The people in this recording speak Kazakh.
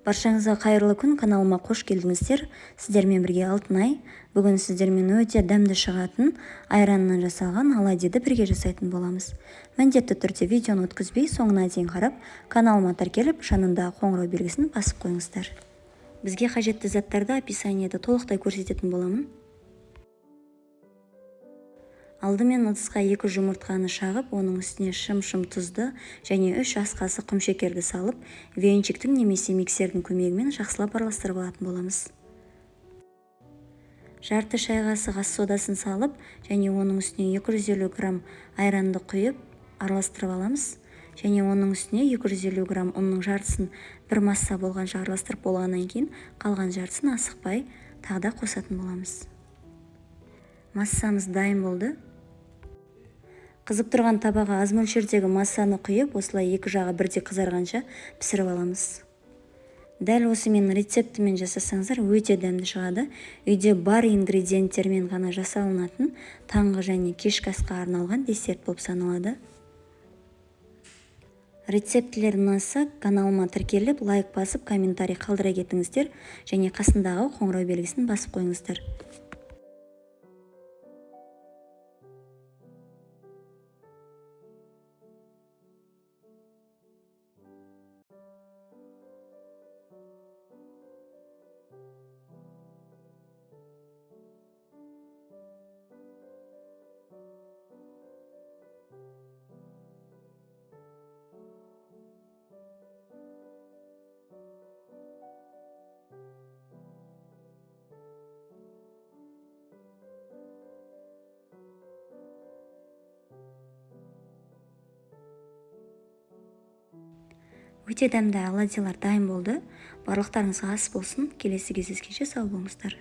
Баршаңызға қайырлы күн, каналыма қош келдіңіздер. Сіздермен бірге Алтынай. Бүгін сіздермен өте дәмді шығатын айраннан жасалған оладьиді бірге жасайтын боламыз. Міндетті түрде видеоны өткізбей, соңына дейін қарап, каналыма тіркеліп, жанындағы қоңырау белгісін басып қойыңыздар. Бізге қажетті заттарды описаниеде толықтай көрсететін боламын. Алдымен ыдысқа 2 жұмыртқаны шағып, оның үстіне шым-шым тұзды және 3 ас қасық құмшекерді салып, венчиктің немесе миксердің көмегімен жақсылап араластырып алатын боламыз. Жарты шай қасық ас содасын салып, және оның үстіне 250 грамм айранды құйып араластырып аламыз. Және оның үстіне 250 грамм ұнның жартысын бір масса болғанша араластырып болғаннан кейін, қалған жартысын асықпай тағы да қосатын боламыз. Массамыз дайын болды. Қызып тұрған табаға аз мөлшердегі массаны құйып, осылай екі жағы бірдей қызарғанша пісіріп аламыз. Дәл осы менің рецептімен жасасаңыздар өте дәмді шығады. Үйде бар ингредиенттермен ғана жасалынатын таңғы және кешкі асқа арналған десерт болып саналады. Рецептілер ұнаса, каналыма тіркеліп, лайк басып, комментарий қалдыра кетіңіздер және қасындағы қоңырау белгісін басып қойыңыздар. Өте дәмді оладьилар дайын болды. Барлықтарыңызға ас болсын. Келесі кездескенше сау болыңыздар.